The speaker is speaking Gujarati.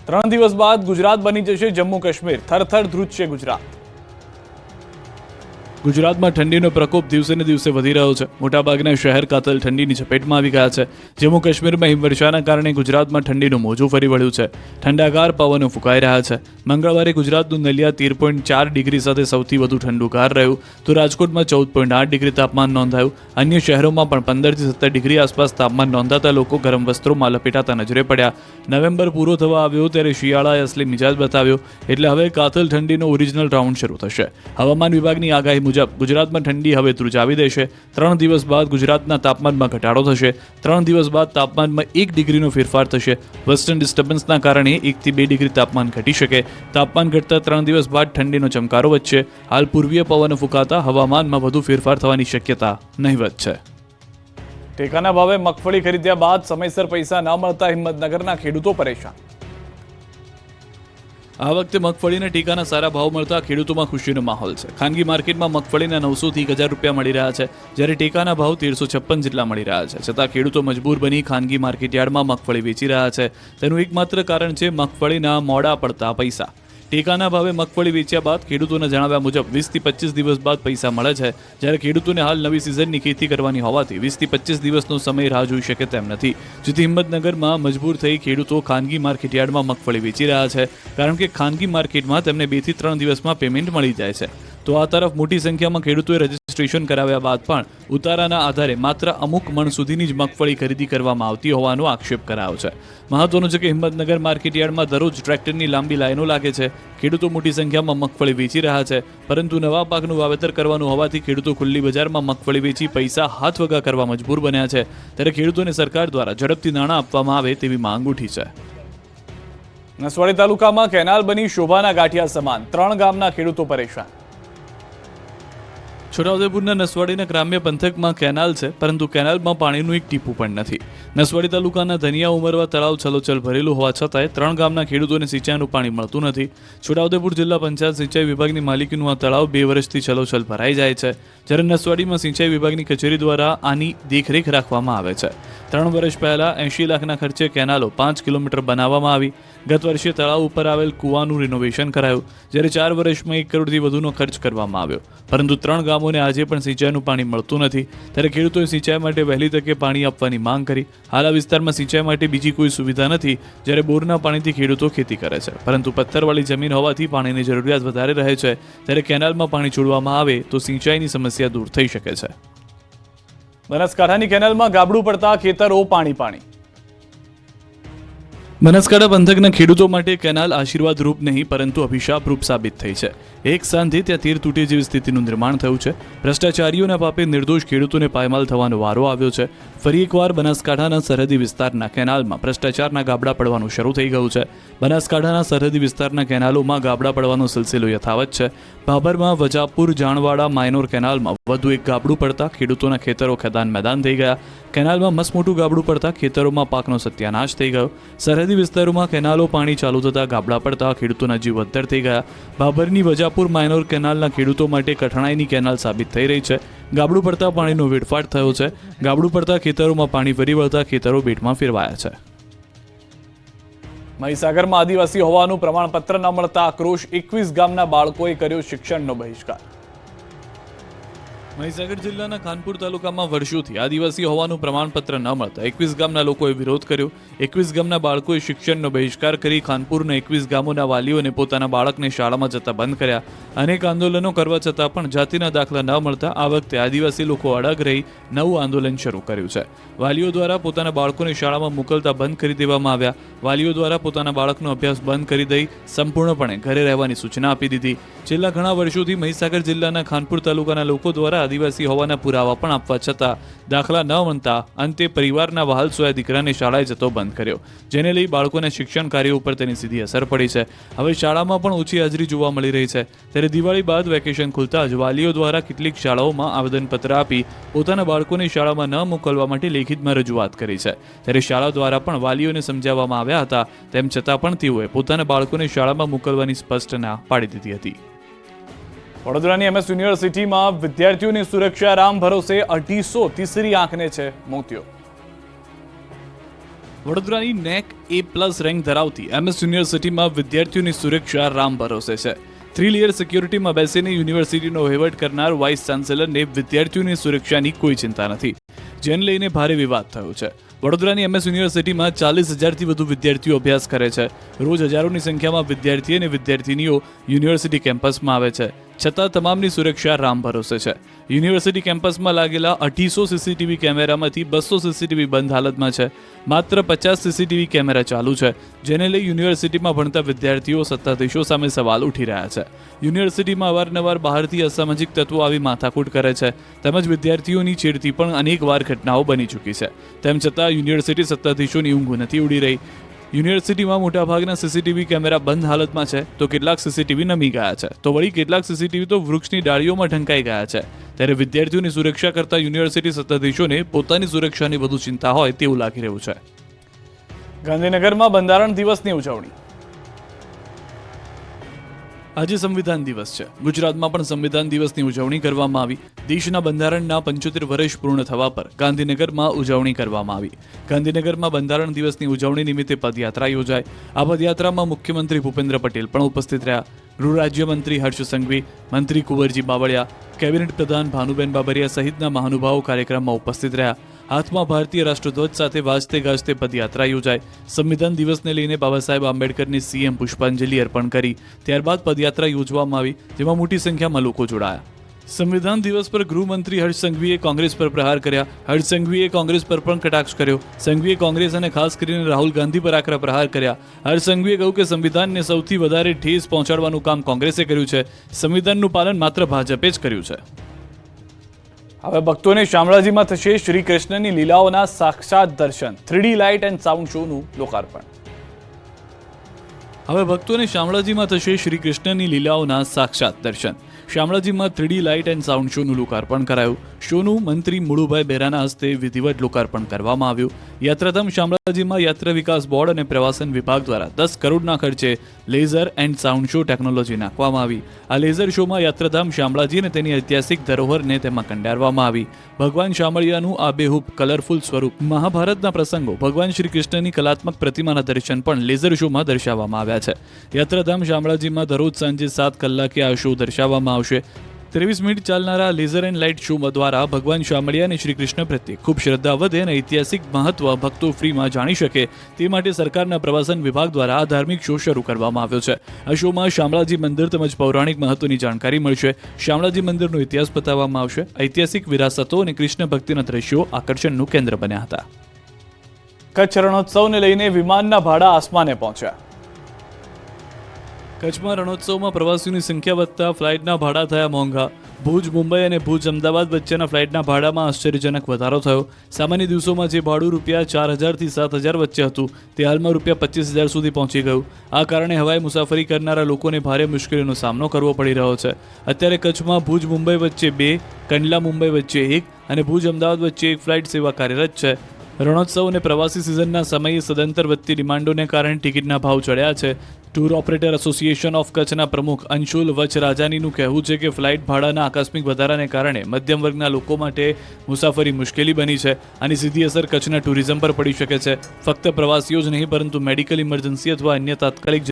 3 દિવસ બાદ ગુજરાત બની જશે જમ્મુ કાશ્મીર, થરથર ધ્રુજશે ગુજરાત। ગુજરાતમાં ઠંડીનો પ્રકોપ દિવસે ને દિવસે વધી રહ્યો છે। મોટાભાગના શહેર કાતલ ઠંડીની ઝપેટમાં આવી ગયા છે। જમ્મુ કાશ્મીરમાં હિમવર્ષાના કારણે ગુજરાતમાં ઠંડીનું મોજું ફરી વળ્યું છે। ઠંડાગાર પવનો ફૂંકાઈ રહ્યા છે। મંગળવારે ગુજરાતનું નલિયા 13.4 ડિગ્રી સાથે સૌથી વધુ ઠંડુગાર રહ્યું, તો રાજકોટમાં 14.8 ડિગ્રી તાપમાન નોંધાયું। અન્ય શહેરોમાં પણ 15 થી 17 ડિગ્રી આસપાસ તાપમાન નોંધાતા લોકો ગરમ વસ્ત્રોમાં લપેટાતા નજરે પડ્યા। નવેમ્બર પૂરો થવા આવ્યો ત્યારે શિયાળાએ અસલી મિજાજ બતાવ્યો, એટલે હવે કાતલ ઠંડીનો ઓરિજિનલ રાઉન્ડ શરૂ થશે। હવામાન વિભાગની આગાહી મુજબ ગુજરાતમાં ઠંડી હવે ધ્રુજાવી દેશે। 3 દિવસ બાદ ગુજરાતના તાપમાનમાં ઘટાડો થશે। 3 દિવસ બાદ તાપમાનમાં 1 ડિગ્રીનો ફેરફાર થશે। વેસ્ટર્ન ડિસ્ટર્બન્સના કારણે 1 થી 2 ડિગ્રી તાપમાન ઘટી શકે। તાપમાન ઘટતા 3 દિવસ બાદ ઠંડીનો ચમકારો વધશે। હાલ પૂર્વીય પવનો ફૂંકાતા હવામાનમાં વધુ ફેરફાર થવાની શક્યતા નહિવત છે। ટેકાના ભાવે મગફળી ખરીદ્યા બાદ સમયસર પૈસા ન મળતા હિંમતનગરના ખેડૂતો પરેશાન। આ વખતે મગફળીના ટેકાના સારા ભાવ મળતા ખેડૂતોમાં ખુશીનો માહોલ છે। ખાનગી માર્કેટમાં મગફળીના 900 થી 1000 રૂપિયા મળી રહ્યા છે, જ્યારે ટેકાના ભાવ 1356 જેટલા મળી રહ્યા છે। છતાં ખેડૂતો મજબૂર બની ખાનગી માર્કેટયાર્ડમાં મગફળી વેચી રહ્યા છે। તેનું એકમાત્ર કારણ છે મગફળીના મોડા પડતા પૈસા। ટેકાના ભાવે મગફળી વેચ્યા બાદ ખેડૂતોના જણાવ્યા મુજબ 20 થી 25 દિવસ બાદ પૈસા મળે છે, જ્યારે ખેડૂતોને હાલ નવી સિઝનની ખેતી કરવાની હોવાથી 20 થી 25 દિવસનો સમય રાહ જોઈ શકે તેમ નથી। જેથી હિંમતનગરમાં મજબૂર થઈ ખેડૂતો ખાનગી માર્કેટયાર્ડમાં મગફળી વેચી રહ્યા છે, કારણ કે ખાનગી માર્કેટમાં તેમને 2 થી 3 દિવસમાં પેમેન્ટ મળી જાય છે। તો આ તરફ મોટી સંખ્યામાં ખેડૂતોએ રજીસ્ટ્રેશન કરાવ્યા બાદ પણ ઉતારાના આધારે માત્ર અમુક મણ સુધીની જ મગફળી ખરીદી કરવામાં આવતી હોવાનો આક્ષેપ કરાયો છે। મહત્વનું છે કે હિંમતનગર માર્કેટયાર્ડમાં દરરોજ ટ્રેક્ટરની લાંબી લાઈનો લાગે છે। ખેડૂતો મોટી સંખ્યામાં મગફળી વેચી રહ્યા છે, પરંતુ નવા પાકનું વાવેતર કરવાનું હોવાથી ખેડૂતો ખુલ્લી બજારમાં મગફળી વેચી પૈસા હાથ વગા કરવા મજબૂર બન્યા છે। ત્યારે ખેડૂતોને સરકાર દ્વારા ઝડપથી નાણાં આપવામાં આવે તેવી માંગ ઉઠી છે। નસવાડી તાલુકામાં કેનાલ બની શોભાના ગાંઠિયા સમાન, 3 ગામના ખેડૂતો પરેશાન। છોટાઉદેપુરના નસવાડીના ગ્રામ્ય પંથકમાં કેનાલ છે, પરંતુ કેનાલમાં પાણીનું એક ટીપું પણ નથી। નસવાડી તાલુકાના ધનિયા ઉમરવા તળાવ છલોછલ ભરેલું હોવા છતાંય 3 ગામના ખેડૂતોને સિંચાઈનું પાણી મળતું નથી। છોટાઉદેપુર જિલ્લા પંચાયત સિંચાઈ વિભાગની માલિકીનું આ તળાવ 2 વર્ષથી છલોછલ ભરાઈ જાય છે, જ્યારે નસવાડીમાં સિંચાઈ વિભાગની કચેરી દ્વારા આની દેખરેખ રાખવામાં આવે છે। 3 વર્ષ પહેલા 80 લાખના ખર્ચે કેનાલો 5 કિલોમીટર બનાવવામાં આવી। ગત વર્ષે તળાવ ઉપર આવેલ કૂવાનું રિનોવેશન કરાયું, જ્યારે 4 વર્ષમાં 1 કરોડથી વધુનો ખર્ચ કરવામાં આવ્યો, પરંતુ 3 ગામોને આજે પણ સિંચાઈનું પાણી મળતું નથી। ત્યારે ખેડૂતોએ સિંચાઈ માટે વહેલી તકે પાણી આપવાની માંગ કરી। હાલ આ વિસ્તારમાં સિંચાઈ માટે બીજી કોઈ સુવિધા નથી, જ્યારે બોરના પાણીથી ખેડૂતો ખેતી કરે છે, પરંતુ પથ્થરવાળી જમીન હોવાથી પાણીની જરૂરિયાત વધારે રહે છે। ત્યારે કેનાલમાં પાણી છોડવામાં આવે તો સિંચાઈની સમસ્યા દૂર થઈ શકે છે। બનાસકાંઠાની કેનાલમાં ગાબડું પડતા ખેતરો પાણી પાણી। બનાસકાંઠા પંથકના ખેડૂતો માટે કેનાલ આશીર્વાદ રૂપ નહીં, પરંતુ અભિશાપ રૂપ સાબિત થઈ છે। એક સાંજે ત્યાં તીર તૂટે જેવી સ્થિતિનું નિર્માણ થયું છે। ભ્રષ્ટાચારીઓના પાપે નિર્દોષ ખેડૂતોને પાયમાલ થવાનો વારો આવ્યો છે। ફરી એકવાર બનાસકાંઠાના સરહદી વિસ્તારના કેનાલમાં ભ્રષ્ટાચારના ગાબડા પડવાનું શરૂ થઈ ગયું છે। બનાસકાંઠાના સરહદી વિસ્તારના કેનાલોમાં ગાબડા પડવાનો સિલસિલો યથાવત છે। ભાભરમાં વજાપુર જાણવાડા માઇનોર કેનાલમાં વધુ એક ગાબડું પડતા ખેડૂતોના ખેતરો ખેદાન મેદાન થઈ ગયા। કેનાલમાં મસમોટું ગાબડું પડતા ખેતરોમાં પાકનો સત્યાનાશ થઈ ગયો। સરહદી વિસ્તારોમાં કેનાલો પાણી ચાલુ થતા ગાબડા પડતા ખેડૂતોના જીવ અદ્ધર થઈ ગયા। ભાભરની વજાપુર માઇનોર કેનાલના ખેડૂતો માટે કઠણાઈની કેનાલ સાબિત થઈ રહી છે। ગાબડું પડતા પાણીનો વેડફાટ થયો છે। ગાબડું પડતા ખેતરોમાં પાણી ફરી વળતા ખેતરો બેટમાં ફેરવાયા છે। મહીસાગરમાં આદિવાસી હોવાનું પ્રમાણપત્ર ન મળતા આક્રોશ, 21 ગામના બાળકોએ કર્યો શિક્ષણનો બહિષ્કાર। મહીસાગર જિલ્લાના ખાનપુર તાલુકામાં વર્ષોથી આદિવાસી હોવાનું પ્રમાણપત્ર ન મળતા 21 ગામના લોકોએ વિરોધ કર્યો। 21 ગામના બાળકોએ શિક્ષણનો બહિષ્કાર કરી ખાનપુરના 21 ગામોના વાલીઓને પોતાના બાળકને શાળામાં જતા બંધ કર્યા। અનેક આંદોલનો કરવા છતાં પણ જાતિના દાખલા ન મળતા આ વખતે આદિવાસી લોકો અડગ રહી નવું આંદોલન શરૂ કર્યું છે। વાલીઓ દ્વારા પોતાના બાળકોને શાળામાં મોકલતા બંધ કરી દેવામાં આવ્યા। વાલીઓ દ્વારા પોતાના બાળકનો અભ્યાસ બંધ કરી દઈ સંપૂર્ણપણે ઘરે રહેવાની સૂચના આપી દીધી। છેલ્લા ઘણા વર્ષોથી મહીસાગર જિલ્લાના ખાનપુર તાલુકાના લોકો દ્વારા આદિવાસી હોવાના પુરાવા પણ આપવા છતાં દાખલા ન મળતા અંતે પરિવારના વહાલ સોયા દીકરાને શાળાએ જતો બંધ કર્યો, જેને લઈ બાળકોના શિક્ષણ કાર્ય ઉપર તેની સીધી અસર પડી છે। હવે શાળામાં પણ ઓછી હાજરી જોવા મળી રહી છે। ત્યારે દિવાળી બાદ વેકેશન ખુલતા જ વાલીઓ દ્વારા કેટલીક શાળાઓમાં આવેદનપત્ર આપી પોતાના બાળકોને શાળામાં ન મોકલવા માટે લેખિતમાં રજૂઆત કરી છે। ત્યારે શાળા દ્વારા પણ વાલીઓને સમજાવવામાં આવ્યા હતા, તેમ છતાં પણ તેઓએ પોતાના બાળકોને શાળામાં મોકલવાની સ્પષ્ટ ના પાડી દીધી હતી। વડોદરાની MS યુનિવર્સિટીમાં વિદ્યાર્થીઓની સુરક્ષા રામ ભરોસે 250 તીસરી આંખને છે મોતિયો। વડોદરાની નેક A+ રેન્ક ધરાવતી MS યુનિવર્સિટીમાં વિદ્યાર્થીઓની સુરક્ષા રામ ભરોસે છે. 3 લેયર સિક્યોરિટીમાં બેસીને યુનિવર્સિટીનો વહીવટ કરનાર વાઇસ ચાન્સેલરને વિદ્યાર્થીઓની સુરક્ષાની કોઈ ચિંતા નથી, જેને લઈને ભારે વિવાદ થયો છે. વડોદરાની MS યુનિવર્સિટીમાં 40,000થી વધુ વિદ્યાર્થીઓ અભ્યાસ કરે છે. રોજ હજારોની સંખ્યામાં વિદ્યાર્થી અને વિદ્યાર્થીનીઓ યુનિવર્સિટી કેમ્પસમાં આવે છે, છતાં તમામની સુરક્ષા રામ ભરોસે છે. યુનિવર્સિટી કેમ્પસમાં લાગેલા 800 CCTV કેમેરામાંથી 200 CCTV બંધ હાલતમાં છે. માત્ર 50 CCTV કેમેરા ચાલુ છે, જેને લઈ યુનિવર્સિટીમાં ભણતા વિદ્યાર્થીઓ સત્તાધીશો સામે સવાલ ઉઠી રહ્યા છે. યુનિવર્સિટીમાં અવારનવાર બહારથી અસામાજિક તત્વો આવી માથાકૂટ કરે છે, તેમજ વિદ્યાર્થીઓની છેડતી પણ અનેકવાર ઘટનાઓ બની ચૂકી છે. તેમ છતાં યુનિવર્સિટી સત્તાધીશોની ઊંઘ નથી ઉડી રહી. યુનિવર્સિટીમાં મોટાભાગના CCTV કેમેરા બંધ હાલતમાં છે, તો કેટલાક CCTV નમી ગયા છે, તો વળી કેટલાક CCTV તો વૃક્ષની ડાળીઓમાં ઢંકાઈ ગયા છે. ત્યારે વિદ્યાર્થીઓની સુરક્ષા કરતા યુનિવર્સિટી સત્તાધીશોને પોતાની સુરક્ષાની વધુ ચિંતા હોય તેવું લાગી રહ્યું છે. ગાંધીનગરમાં બંધારણ દિવસની ઉજવણી. આજે સંવિધાન દિવસ છે. ગુજરાતમાં પણ સંવિધાન દિવસની ઉજવણી કરવામાં આવી. દેશના બંધારણના 75 વર્ષ પૂર્ણ થવા પર ગાંધીનગરમાં ઉજવણી કરવામાં આવી. ગાંધીનગરમાં બંધારણ દિવસની ઉજવણી નિમિત્તે પદયાત્રા યોજાઈ. આ પદયાત્રામાં મુખ્યમંત્રી ભૂપેન્દ્ર પટેલ પણ ઉપસ્થિત રહ્યા. ગૃહ રાજ્યમંત્રી હર્ષ સંઘવી, મંત્રી કુંવરજી બાવળિયા, કેબિનેટ પ્રધાન ભાનુબેન બાબરિયા સહિતના મહાનુભાવો કાર્યક્રમમાં ઉપસ્થિત રહ્યા. હાથમાં ભારતીય રાષ્ટ્રધ્વજ સાથે વાજતે ગાજતે પદયાત્રા યોજાઈ. સંવિધાન દિવસને લઈને બાબા સાહેબ આંબેડકરની CM પુષ્પાંજલિ અર્પણ કરી. ત્યારબાદ પદયાત્રા યોજવામાં આવી, જેમાં મોટી સંખ્યામાં લોકો જોડાયા. સંવિધાન દિવસ પર ગૃહમંત્રી હર્ષ સંઘવીએ કોંગ્રેસ પર પ્રહાર કર્યા. હર્ષ સંઘવીએ કોંગ્રેસ પર પણ કટાક્ષ કર્યો. સંઘવીએ કોંગ્રેસ અને ખાસ કરીને રાહુલ ગાંધી પર આકરા પ્રહાર કર્યા. હર્ષ સંઘવીએ કહ્યું કે સંવિધાનને સૌથી વધારે ઠેસ પહોંચાડવાનું કામ કોંગ્રેસે કર્યું છે. સંવિધાનનું પાલન માત્ર ભાજપે જ કર્યું છે. હવે ભક્તોને શામળાજીમાં થશે શ્રી કૃષ્ણની લીલાઓના સાક્ષાત દર્શન. 3D લાઇટ એન્ડ સાઉન્ડ શોનું લોકાર્પણ. હવે ભક્તોને શામળાજીમાં થશે શ્રી કૃષ્ણની લીલાઓના સાક્ષાત દર્શન. શામળાજીમાં 3D લાઇટ એન્ડ સાઉન્ડ શોનું લોકાર્પણ કરાયું. શોનું મંત્રી મુળુભાઈ બેરાના હસ્તે વિધિવત લોકાર્પણ કરવામાં આવ્યું. યાત્રાધામ શામળાજીમાં યાત્રા વિકાસ બોર્ડ અને પ્રવાસન વિભાગ દ્વારા 10 કરોડના ખર્ચે laser and sound show technology નાખવામાં આવી. આ લેઝર શોમાં યાત્રાધામ શામળાજી અને તેની ઐતિહાસિક ધરોહરને તેમાં કંડારવામાં આવી. ભગવાન શામળિયાનું આબેહૂબ કલરફુલ સ્વરૂપ, મહાભારતના પ્રસંગો, ભગવાન શ્રી કૃષ્ણની કલાત્મક પ્રતિમાના દર્શન પણ લેઝર શોમાં દર્શાવવામાં આવ્યા છે. યાત્રાધામ શામળાજીમાં દરરોજ સાંજે 7 કલાકે આ શો દર્શાવવામાં આવશે. 23 મિનિટ ચાલનારા લેઝર એન્ડ લાઇટ શો દ્વારા ભગવાન શામળિયા અને શ્રી કૃષ્ણ પ્રત્યે ખૂબ શ્રદ્ધા વધે અને ઐતિહાસિક મહત્વ ભક્તો ફ્રીમાં જાણી શકે તે માટે સરકારના પ્રવાસન વિભાગ દ્વારા આ ધાર્મિક શો શરૂ કરવામાં આવ્યો છે. આ શોમાં શામળાજી મંદિર તેમજ પૌરાણિક મહત્વની જાણકારી મળશે. શામળાજી મંદિરનો ઇતિહાસ બતાવવામાં આવશે. ઐતિહાસિક વિરાસતો અને કૃષ્ણ ભક્તિના દ્રશ્યો આકર્ષણનું કેન્દ્ર બન્યા હતા. કચ્છ રણોત્સવને લઈને વિમાનના ભાડા આસમાને પહોંચ્યા. કચ્છમાં રણોત્સવમાં પ્રવાસીઓની સંખ્યા વધતા ફ્લાઇટના ભાડા થયા મોંઘા. ભુજ મુંબઈ અને ભુજ અમદાવાદ વચ્ચેના ફ્લાઇટના ભાડામાં આશ્ચર્યજનક વધારો થયો. સામાન્ય દિવસોમાં જે ભાડું રૂપિયા 4,000 થી 7,000 વચ્ચે હતું, તે હાલમાં રૂપિયા 25,000 સુધી પહોંચી ગયું. આ કારણે હવાઈ મુસાફરી કરનારા લોકોને ભારે મુશ્કેલીનો સામનો કરવો પડી રહ્યો છે. અત્યારે કચ્છમાં ભુજ મુંબઈ વચ્ચે 2, કંડલા મુંબઈ વચ્ચે 1 અને ભુજ અમદાવાદ વચ્ચે 1 ફ્લાઇટ સેવા કાર્યરત છે. રણોત્સવ અને પ્રવાસી સિઝનના સમયે સદંતર વધતી ડિમાન્ડોને કારણે ટિકિટના ભાવ ચડ્યા છે. ટૂર ઓપરેટર એસોસિએશન ઓફ કચ્છના પ્રમુખ અંશુલ વચરાજાનીનું કહેવું છે કે ફ્લાઇટ ભાડાના આકસ્મિક વધારાને કારણે મધ્યમ વર્ગના લોકો માટે મુસાફરી મુશ્કેલી બની છે. આની સીધી અસર કચ્છના ટુરિઝમ પર પડી શકે છે. ફક્ત પ્રવાસીઓ જ નહીં પરંતુ મેડિકલ ઇમરજન્સી અથવા અન્ય તાત્કાલિક